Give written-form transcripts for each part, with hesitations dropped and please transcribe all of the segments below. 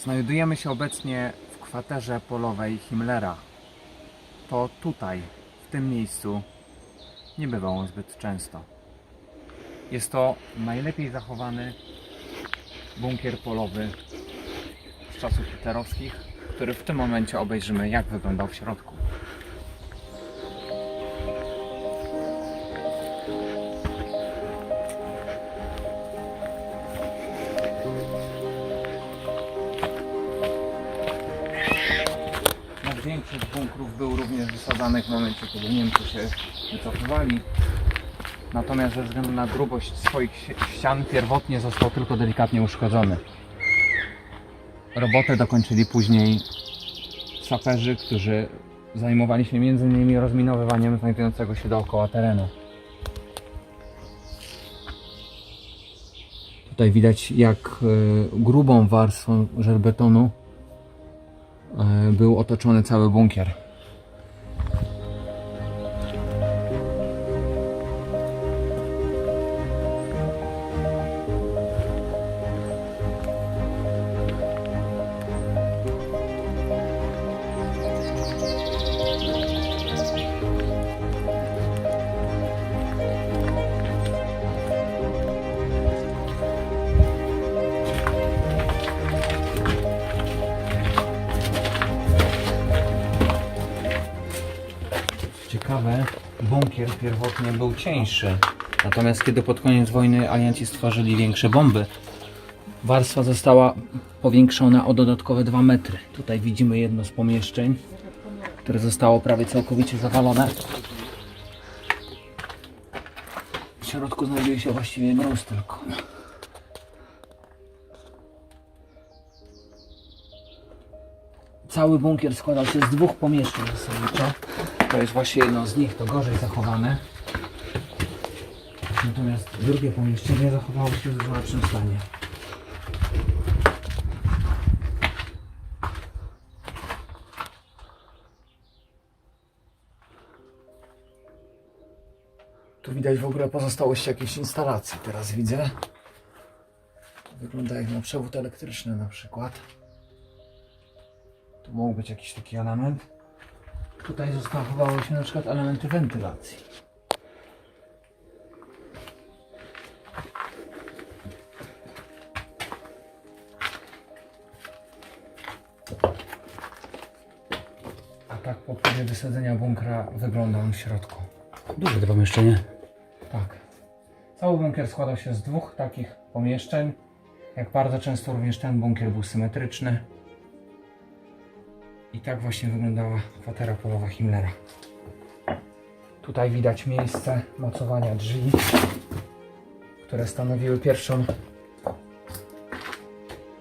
Znajdujemy się obecnie w kwaterze polowej Himmlera. To tutaj, w tym miejscu, nie bywał on zbyt często. Jest to najlepiej zachowany bunkier polowy z czasów hitlerowskich, który w tym momencie obejrzymy, jak wyglądał w środku. Większość bunkrów był również wysadzanych w momencie, kiedy Niemcy się wycofywali. Natomiast ze względu na grubość swoich ścian pierwotnie został tylko delikatnie uszkodzony. Robotę dokończyli później saperzy, którzy zajmowali się m.in. rozminowywaniem znajdującego się dookoła terenu. Tutaj widać, jak grubą warstwą żelbetonu był otoczony cały bunkier. Ciekawe, bunkier pierwotnie był cieńszy, natomiast kiedy pod koniec wojny alianci stworzyli większe bomby, warstwa została powiększona o dodatkowe 2 metry. Tutaj widzimy jedno z pomieszczeń, które zostało prawie całkowicie zawalone. W środku znajduje się właściwie gruz tylko. Cały bunkier składał się z 2 pomieszczeń zasadniczo. To jest właśnie jedno z nich, to gorzej zachowane. Natomiast drugie pomieszczenie zachowało się w dużo lepszym stanie. Tu widać w ogóle pozostałości jakiejś instalacji. Teraz widzę. Wygląda jak na przewód elektryczny na przykład. Tu mógł być jakiś taki element. Tutaj zachowały się na przykład elementy wentylacji. A tak po próbie wysadzenia bunkra wygląda on w środku. Duże to pomieszczenie. Tak. Cały bunkier składał się z 2 takich pomieszczeń. Jak bardzo często również ten bunkier był symetryczny. I tak właśnie wyglądała kwatera polowa Himmlera. Tutaj widać miejsce mocowania drzwi, które stanowiły pierwszą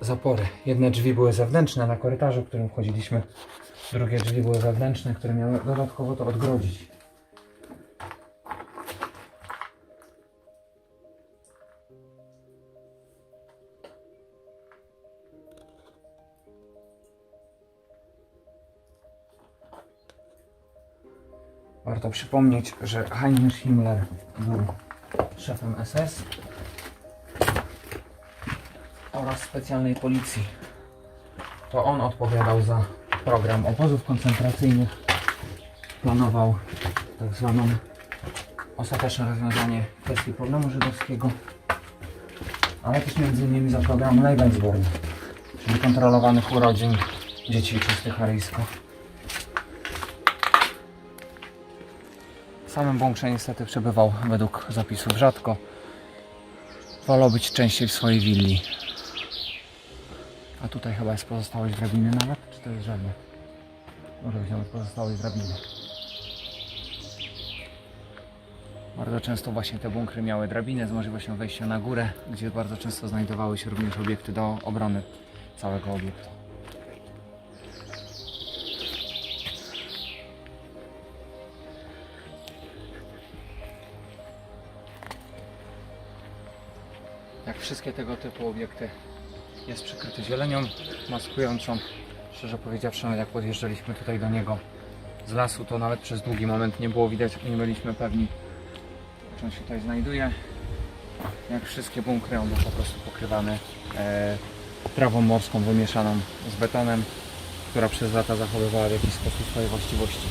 zaporę. Jedne drzwi były zewnętrzne na korytarzu, którym wchodziliśmy. Drugie drzwi były wewnętrzne, które miały dodatkowo to odgrodzić. Warto przypomnieć, że Heinrich Himmler był szefem SS oraz specjalnej policji. To on odpowiadał za program obozów koncentracyjnych. Planował tak zwaną ostateczne rozwiązanie kwestii problemu żydowskiego, ale też m.in. za program Lebensborn, czyli kontrolowanych urodzin dzieci czystych aryjsko. W samym bunkrze niestety przebywał według zapisów rzadko. Wolał być częściej w swojej willi. A tutaj chyba jest pozostałość drabiny nawet, czy to jest żadne? Może być nawet pozostałość drabiny. Bardzo często właśnie te bunkry miały drabinę z możliwością wejścia na górę, gdzie bardzo często znajdowały się również obiekty do obrony całego obiektu. Jak wszystkie tego typu obiekty, jest przykryty zielenią maskującą. Szczerze powiedziawszy, jak podjeżdżaliśmy tutaj do niego z lasu, to nawet przez długi moment nie było widać, nie byliśmy pewni, czy on się tutaj znajduje. Jak wszystkie bunkry, on był po prostu pokrywany trawą morską wymieszaną z betonem, która przez lata zachowywała w jakiś sposób swoje właściwości.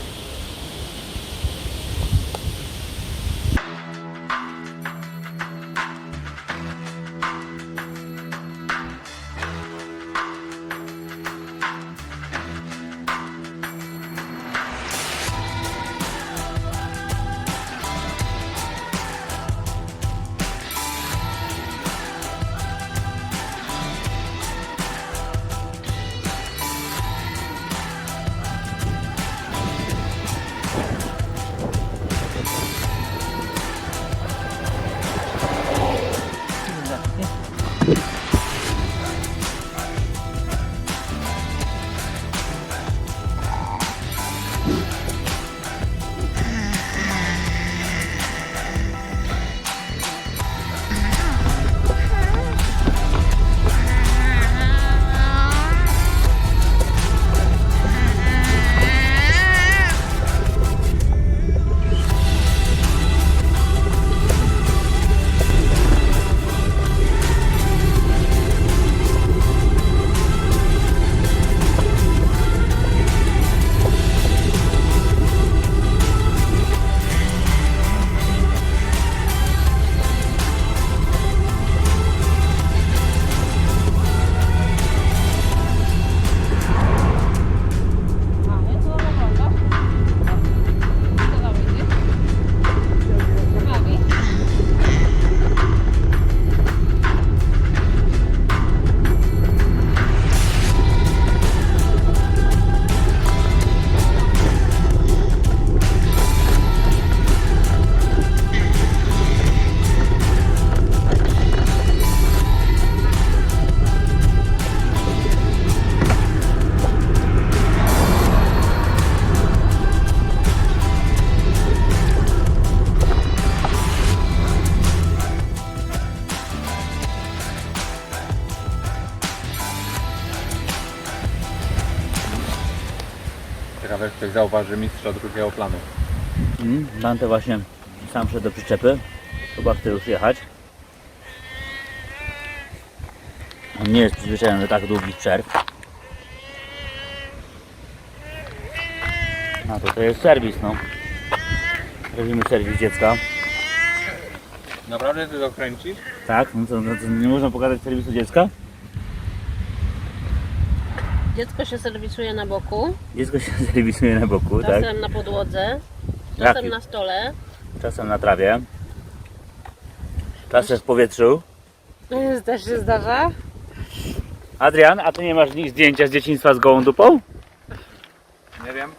Ciekawe, ktoś zauważy mistrza drugiego planu. Dante właśnie sam szedł do przyczepy. Chyba chce już jechać. On nie jest przyzwyczajony do tak długich przerw. A to jest serwis, no. Robimy serwis dziecka. Naprawdę ty to kręcisz? Tak? No to nie można pokazać serwisu dziecka? Dziecko się serwisuje na boku, Dziecko się serwisuje na boku, tak? czasem na podłodze, czasem na stole. Czasem na trawie. Czasem w powietrzu. Też się zdarza. Adrian, a ty nie masz zdjęcia z dzieciństwa z gołą dupą? Nie wiem.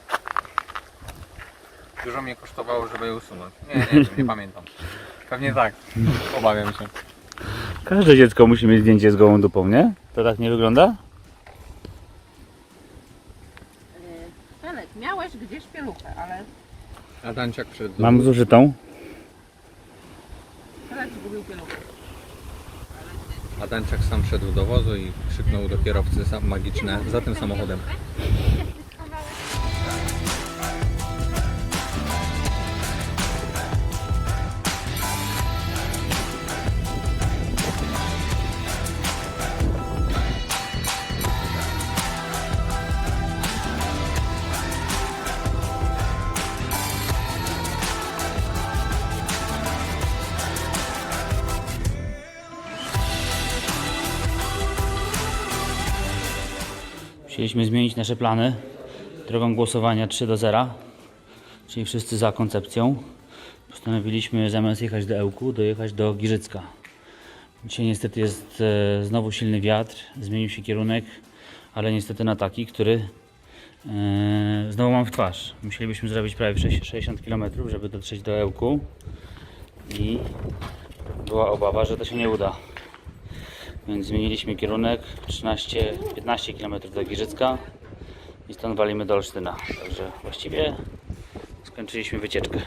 Dużo mnie kosztowało, żeby je usunąć. Nie pamiętam. Pewnie tak. Obawiam się. Każde dziecko musi mieć zdjęcie z gołą dupą, nie? To tak nie wygląda? Felek, miałeś gdzieś pieluchę, ale Adanciak przed Mam zużytą. Felek zgubił pieluchę. Adanciak sam szedł do wozu i krzyknął do kierowcy magiczne za tym samochodem. Musieliśmy zmienić nasze plany drogą głosowania 3-0, czyli wszyscy za koncepcją. Postanowiliśmy zamiast jechać do Ełku, dojechać do Giżycka. Dzisiaj niestety jest znowu silny wiatr, zmienił się kierunek, ale niestety na taki, który znowu mam w twarz. Musielibyśmy zrobić prawie 60 km, żeby dotrzeć do Ełku i była obawa, że to się nie uda. Więc zmieniliśmy kierunek, 15 km do Giżycka i stąd walimy do Olsztyna. Także właściwie skończyliśmy wycieczkę.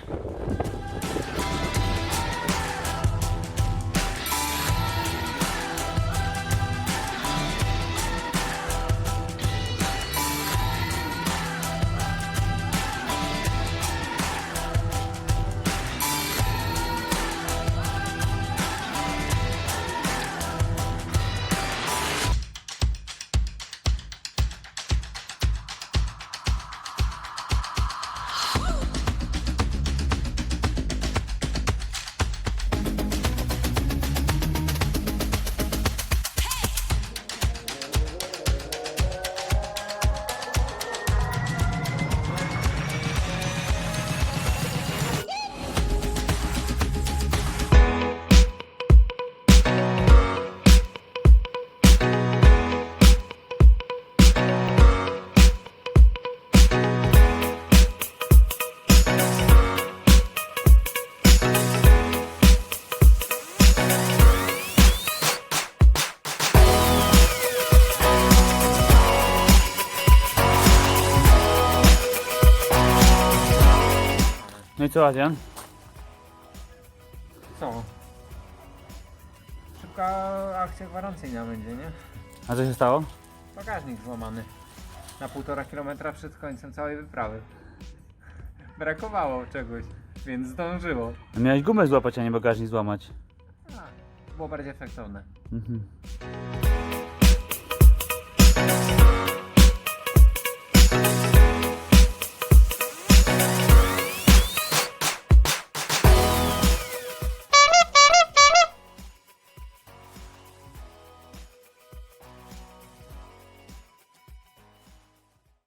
co, Adrian? Co? Szybka akcja gwarancyjna będzie, nie? A co się stało? Bagażnik złamany. Na 1,5 kilometra przed końcem całej wyprawy. Brakowało czegoś, więc zdążyło. No miałeś gumę złapać, a nie bagażnik złamać. Było bardziej efektowne. Mhm.